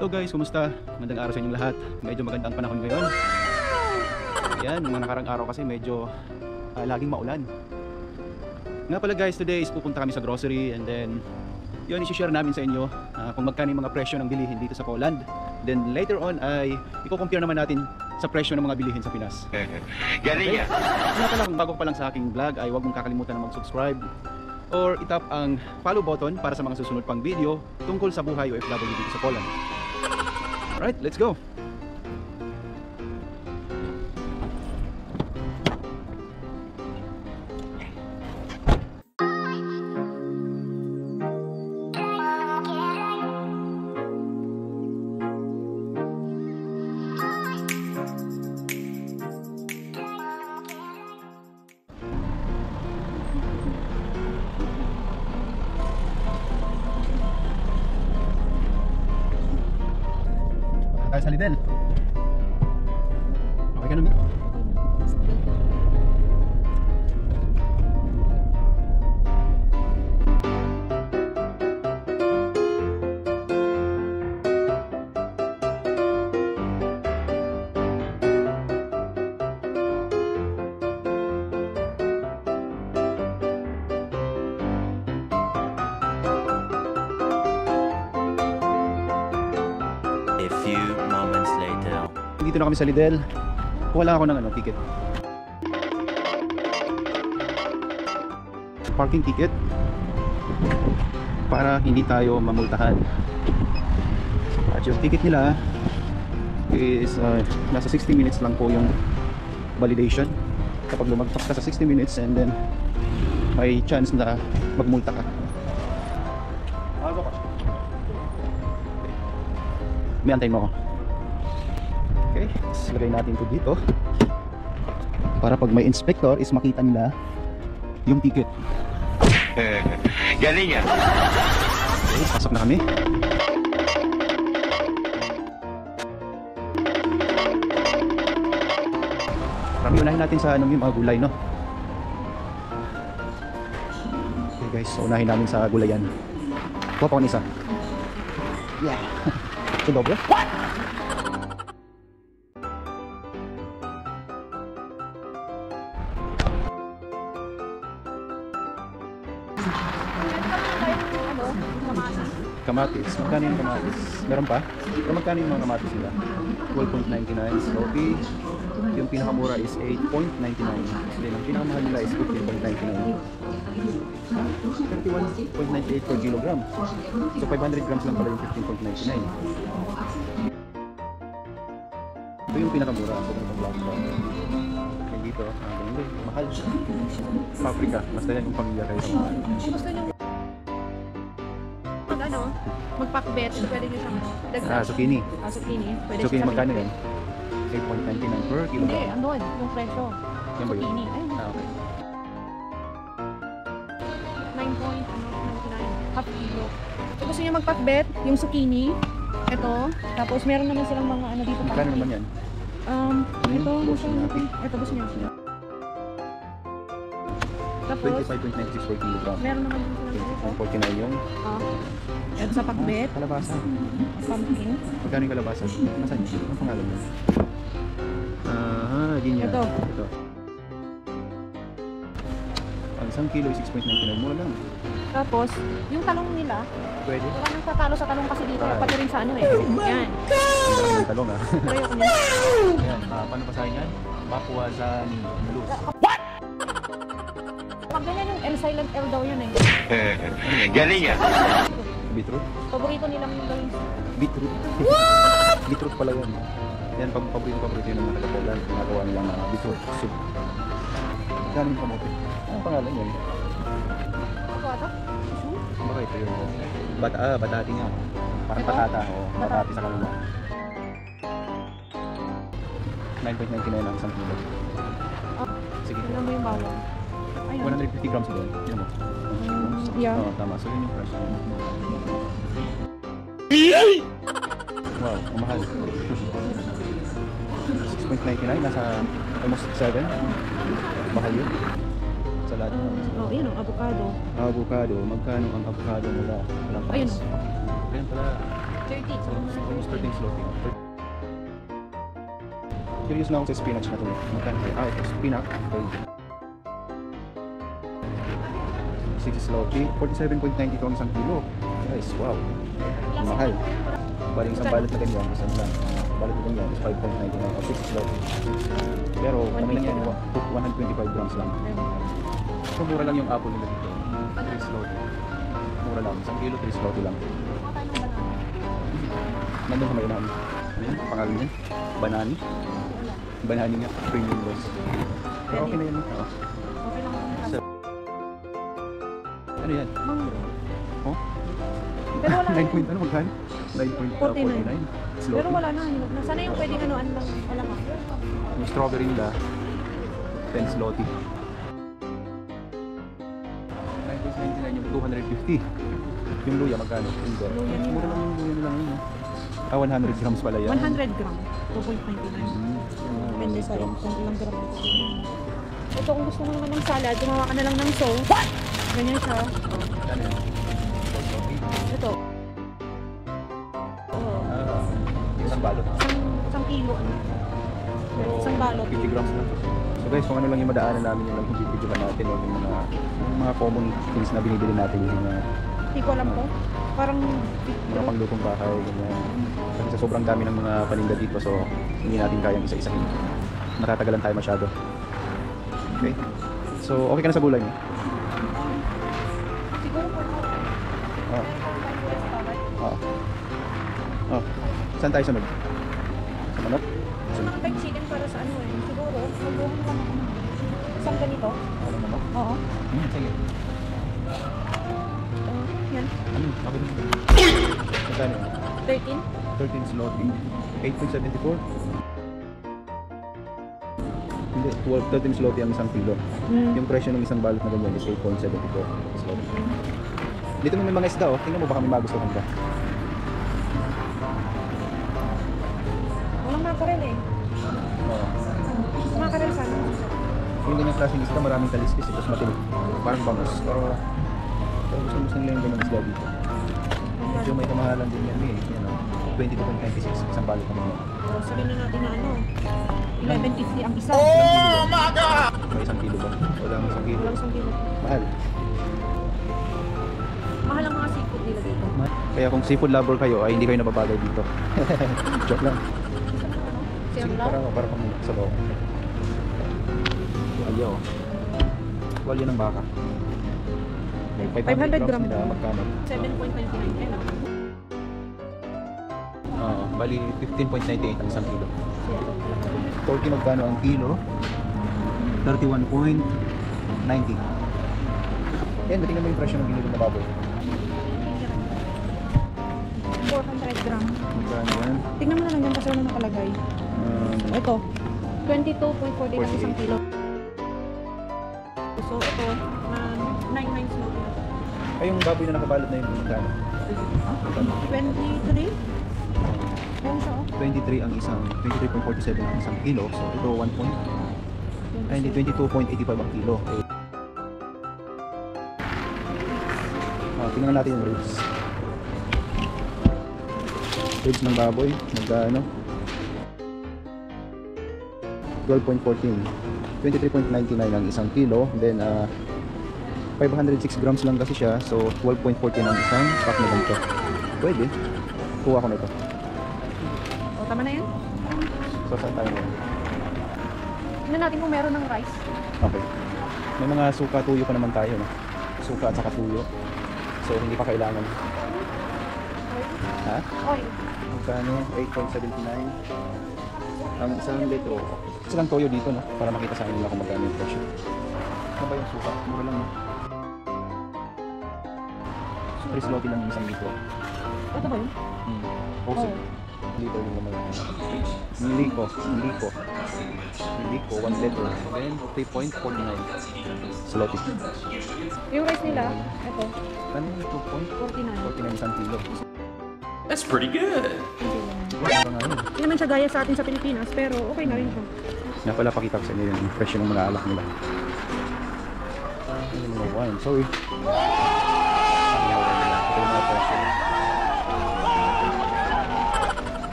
Hello guys, kumusta? Magandang araw sa inyong lahat. Medyo magandang panahon ngayon. Ayan, mga nakarang araw kasi medyo laging maulan. Nga pala guys, today is pupunta kami sa grocery and then yun, isi-share namin sa inyo kung magkano yung mga presyo ng bilihin dito sa Poland. Then later on ay i-compare naman natin sa presyo ng mga bilihin sa Pinas. Galing yan! Nga pala, kung bago pa lang sa aking vlog ay huwag mong kakalimutan na mag-subscribe or itap ang follow button para sa mga susunod pang video tungkol sa buhay OFW dito sa Poland. Alright, let's go! Tayo sa Lidl. Okay ka na, Mi? Dito na kami sa Lidl. Wala ako ng ticket. Parking ticket para hindi tayo mamultahan. At yung ticket nila is nasa 60 minutes lang po yung validation. Kapag lumagpas ka sa 60 minutes and then may chance na magmulta ka. May antayin mo ako. Okay, silagay natin ito dito para pag may inspector is makita nila yung ticket. Galing yan! Okay, pasok na kami. Marami unahin natin sa yung mga gulay, no? Okay guys, so unahin namin sa gulayan. Kuha pa ko isa. Yeah. Ito doble. What? Kamatis. Magkano yung kamatis? Meron pa? Pero magkano yung mga kamatis nila? 12.99 zloty. Yung pinakamura is 8.99. Then ang pinakamahal nila is 15.99. 31.98 per kilogram. So 500 grams lang pala yung 15.99. Ito yung pinakamura. So ito yung black one. And dito, ganun din. Mahal. Paprika. Basta yan yung pamilya kayo sa mahal. Magpakbet, pwede nyo siyang dagdag. Zucchini. Zucchini. Pwede Zucchini siya magkano yan? 8.99 per kilogram. Hindi, andun, yung presyo. Yan ba yun? Zucchini. Ayun. Okay. 9.99. Half kilo. So gusto nyo magpakbet, yung zucchini. Ito. Tapos meron naman silang mga ano dito. Magkano naman yan? Ito. Ito gusto nyo. Tapos 25.96 per kilogram. meron naman din silang dito. 49 yung Ito sa pakbet. kalabasa. Pumpkin. Magkano yung kalabasa? Nasaan yun? Anong pangalan mo? Yun yan. Ito. Ang isang kilo is 6.99. Mura lang. Tapos, yung talong nila, Pwede. wala nang tatalo sa talong kasi dito, pati rin sa ano eh. Yan. Hindi lang yung talong ah. Pero yung yan. Yan. Paano basahin yan? Mapuwazan Luz. Pag ganyan yung L silent L daw yun eh. Galing yan! Beetroot? Paborito nilang yung gawin. Beetroot. What? Beetroot pala yun. Yan, paborito yun ng mga taga-Poland. Ginagawa nilang beetroot soup. Magkano yung kamote? Anong pangalan yun? Ano ito? Baka ito yun. Batati nga. Parang Ito? patata. Batati sa kanila. 9.99 ang isang kilo. Sige. Tignan mo yung bawang. Ayun. 150 grams doon. Yun mo. Yeah. Oo, tama. So yun yung price. Wow, ang mahal. 6.99, nasa almost 7. Mahal yun. Sa lahat. Oh, yun ang avocado. Avocado, magkano ang avocado nila? Walang Ayun. price. Ayun pala, 30. So, Almost 13 zloty. Curious na ako sa spinach na ito. Magkano kaya? Ah, ito, spinach. Okay. 6 zloty. 47.92 ang isang kilo. Guys, wow. Mahal. Bali isang balot na ganyan, isang lang. Balot na ganyan is 5.99 o 6 zloty. Pero kami lang yan, 125 grams lang. So mura lang yung apple nila dito. 3 zloty. Mura lang. Isang kilo, 3 zloty lang. Nandun sa may unahan. Ano yun? Pangalan niya? Banani? Banani nga. Premium loss. Pero okay na yun. Oo. Okay lang. Ano yan? Mango. Oh? Pero wala 9 point ano? Magkano? 9.49. Zloty. Pero wala na. Sana yung pwedeng ano lang. Wala ka. Yung strawberry nila, 10 zloty. 9.99 yung 250. Yung luya, magkano? Hindi. Luya nila. Mura lang yung luya nila ngayon. Ah, 100 grams pala yan. 100 gram. 2.99. Depende sa kung ilang gram ito. Ito kung gusto mo naman ng salad, gumawa ka na lang ng sauce. Ganyan siya. Ano yan? Ito. Oo. Ah, isang balot. Isang kilo. Pero Isang balot. 50 grams lang. So guys, kung ano lang yung madaanan namin yung video natin o yung mga common things na binibili natin yung Hindi ko alam po. Parang mga panglutong bahay, ganyan. Kasi sa sobrang dami ng mga paninda dito, so hindi natin kayang isa-isahin. Natatagalan tayo masyado. Okay? So, okay ka na sa gulay mo? siguro po. Oo. Oo. Oh. Saan tayo sunod? Sa manok? Sa mga fried chicken para sa ano eh. Siguro, magbuhan lang ako ng isang ganito. Ano manok? Oo. Sige. Yan. Ano? Okay na. Magkano? 13. 13 zloty. 8.74. Hindi, 13 zloty ang isang kilo. Yung presyo ng isang balot na ganyan is 8.74 zloty. Dito may mga isda oh. Tingnan mo baka may magustuhan ka. Walang makarel eh. Oo. Makarel sana. Yung ganyang klaseng isda maraming kaliskis. Tapos matinig. Parang bangus. Pero gusto nila yung ganyang isda dito. Medyo may kamahalan din yan eh. Yan o. 22.96 isang balot na ganyan. So, sabihin na natin na ano. 11.50 ang isa. Oh my God! May isang kilo ba? Wala ang isang kilo. Walang isang kilo. Mahal. Mahal ang mga seafood nila dito. Kaya kung seafood lover kayo ay hindi kayo nababagay dito. Joke lang. Sige, Sirla. para kung sa bawah. Ayaw. Walyo ng baka. May 500 gram. nila, magkano? 7.99. Ayun ah. Bali 15.98 ang isang kilo. Turkey magkano ang kilo? 31.90. Yan, tingnan mo yung presyo ng kilo na baboy. 400 gram. Magkano yan? Tingnan mo na lang yan kasi wala nakalagay. Ito. 22.48 ang isang kilo. So ito, na 99 slow. Ay, yung baboy na nakabalot na yun, magkano? 23? Yan siya oh. 23 ang isang, 23.47 ang isang kilo. So ito 1 point. Ay, hindi, 22.85 ang kilo. Okay. Tingnan natin yung ribs. Ribs ng baboy, magkano? 12.14. 23.99 ang isang kilo. Then 506 grams lang kasi siya. So 12.14 ang isang pack na ganito. Pwede. Kuha ko na ito. O, tama na yan. So saan tayo ngayon? Tingnan natin kung meron ng rice. Okay. May mga suka tuyo pa naman tayo. No? Suka at saka tuyo. So hindi pa kailangan. Ha? Oil. Magkano? 8.79 ang isang litro. Isa lang toyo dito, no? Para makita sa inyo kung magkano yung presyo. Ano ba yung suka? Mura lang, no? 3 zloty lang yung isang litro. Ito ba yun? Posig. Oh. Litro yung naman. Miliko. 1 litro. Then 3.49 zloty. Yung rice nila, ito, Ano yung 2.49 49. isang kilo? That's pretty good. Mura nga yun. Hindi naman siya gaya sa atin sa Pilipinas, pero okay na rin siya. Nga pala pakita ko sa inyo yung presyo ng mga alak nila. Ano yung mga wine? Sorry. Ito yung mga presyo.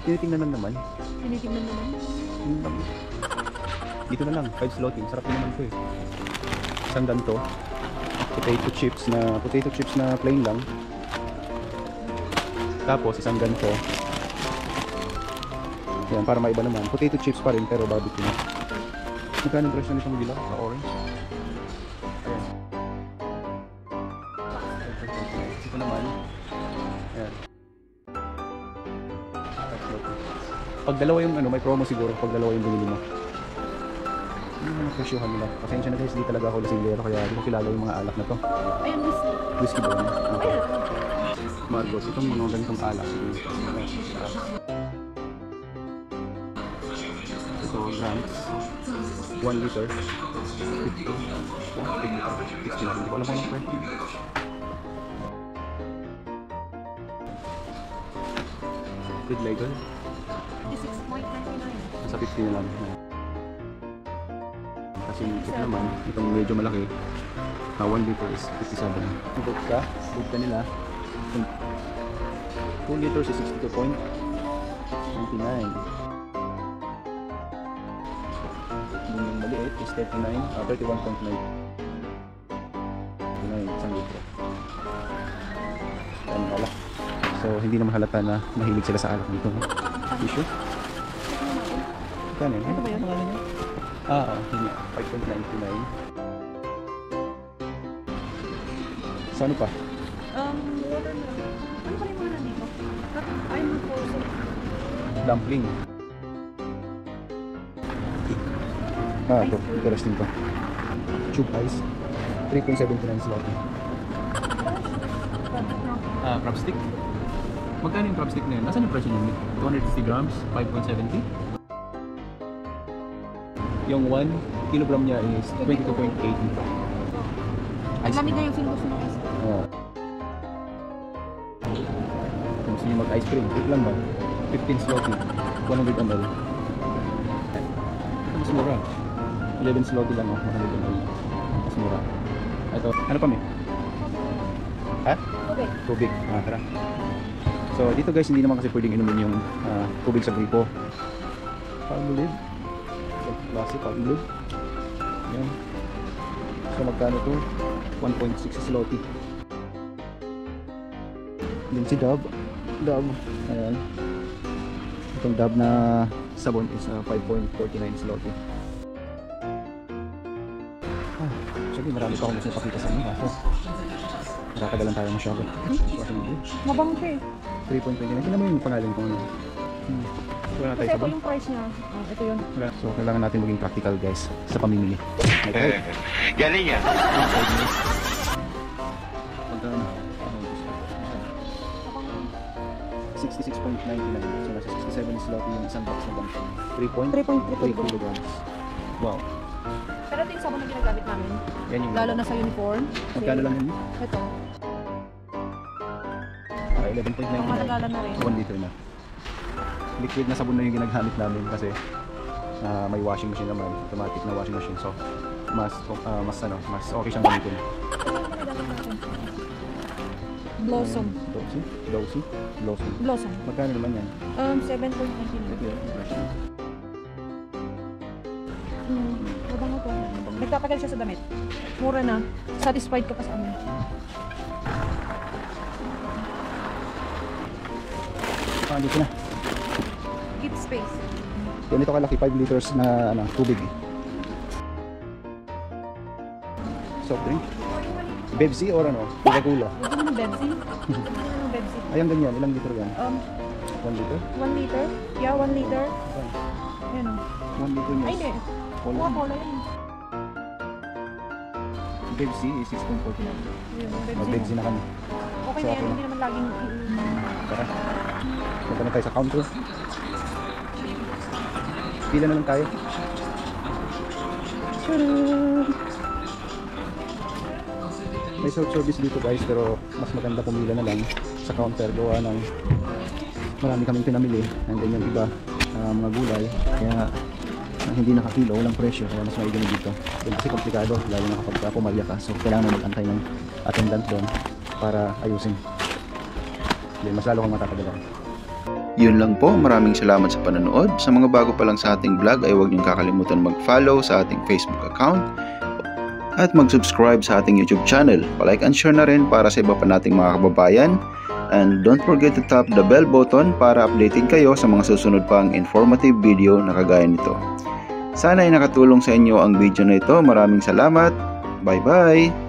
Tinitingnan lang naman. Tinitignan naman. Dito na lang, 5 zloty. Sarap din naman to eh. Isang ganito. Potato chips na plain lang. Tapos isang ganito. Yan, para maiba naman. Potato chips pa rin pero barbecue na. Magkano yung presyo nitong dilaw sa orange? Ayan. Ito naman. Ayan. Pag dalawa yung ano, may promo siguro pag dalawa yung binili mo. Hindi naman ang presyohan nila. Pasensya na guys, di talaga ako lasinggero kaya hindi ko kilala yung mga alak na to. Ayun, whiskey. Whiskey ba yun? Okay. Ayun. Marcos, itong mga ganitong alak. Ito, grams. 1 liter. 50. 60 na. Hindi ko alam kung anong presyo. Good label. 56.99. Sa 50 na lang. Kasi ito naman, itong medyo malaki. 1 liter is 57. Vodka nila. 2 liters is 62.99. Yung maliit is 31.9. 39, isang litro. Yan alak. So hindi naman halata na mahilig sila sa alak dito. Tissue? Kano yun? Ito ba yun? Pangalan niya? Yun nga. 5.99. Sa ano pa? Water na. Ano pa yung mga nandito? I'm frozen. Dumpling. Ito. Interesting to. Tube ice. 3.79 zloty. Crab stick. Magkano yung crab stick na yun? Nasaan yung presyo niya? 250 grams, 5.70. Yung 1 kilogram niya is 22.80. Ang lamig na yung sinugusto ng ice. Oo. Kung gusto nyo mag-ice cream, wait lang ba? 15 zloty, 100 ml. Mas mura. 11 zloty lang, 100 ml. Mas mura. Ito, ano pa may? Ha? Okay. Tubig. Tara. So dito guys, hindi naman kasi pwedeng inumin yung tubig sa gripo. Palmolive. Klase Palmolive. Yan. So magkano to? 1.6 zloty. Yan si Dove. Ayan. Itong Dove na sabon is 5.49 zloty. Actually marami pa akong gusto pakita sa inyo kaso nakakadalan tayo ng Shopee. Mabang siya eh. 3.29. Tingnan mo yung pangalan ko. Wala tayo Kasi ito sabon. yung price niya. Ito yun. So kailangan natin maging practical guys sa pamimili. Okay. Galing yan. Magkano? 66.99. So nasa 67 zloty yung isang box na bangko. 3.3 kilograms. Wow. Pero ito yung sabon na ginagamit namin. Yan yung Lalo na sa uniform. magkano lang yun? Ito. 11.99. Ang matagalan na rin. 1 liter na. Liquid na sabon na yung ginagamit namin kasi may washing machine naman, automatic na washing machine. So mas okay siyang gamitin. Blossom. Blossom. Magkano naman yan? 7.99. Ito yun. Mabango to. Nagtatagal siya sa damit. Mura na. Satisfied ka pa sa amin. Dito na. Keep space. Ganito kalaki, 5 liters na tubig. Soft drink. Bebsi or ano? Coca-Cola. Gusto mo ng Bebsi? Gusto mo ng Bebsi? Ayan ganyan, ilang liter yan? 1 liter? 1 liter? Yeah, 1 liter. Ayan o. 1 liter niya. Ay, hindi. Coca-Cola yun. Bebsi is 6.49. Yun, yung Mag-Bebsi na kami. Okay na yan, hindi naman laging Tara. Punta na tayo sa counter. Pila na lang tayo. May self-service dito guys, pero mas maganda pumila na lang sa counter gawa ng marami kaming pinamili and then yung iba mga gulay kaya hindi nakakilo, walang presyo kaya mas maigano dito. Then kasi komplikado lalo na kapag pumalya ka, so kailangan mo mag-antay ng attendant doon para ayusin. Then mas lalo kang matatagalan. Yun lang po, maraming salamat sa panonood. Sa mga bago pa lang sa ating vlog ay huwag niyong kakalimutan mag-follow sa ating Facebook account at mag-subscribe sa ating YouTube channel. Palike and share na rin para sa iba pa nating mga kababayan. And don't forget to tap the bell button para updated kayo sa mga susunod pang informative video na kagaya nito. Sana ay nakatulong sa inyo ang video na ito. Maraming salamat. Bye-bye!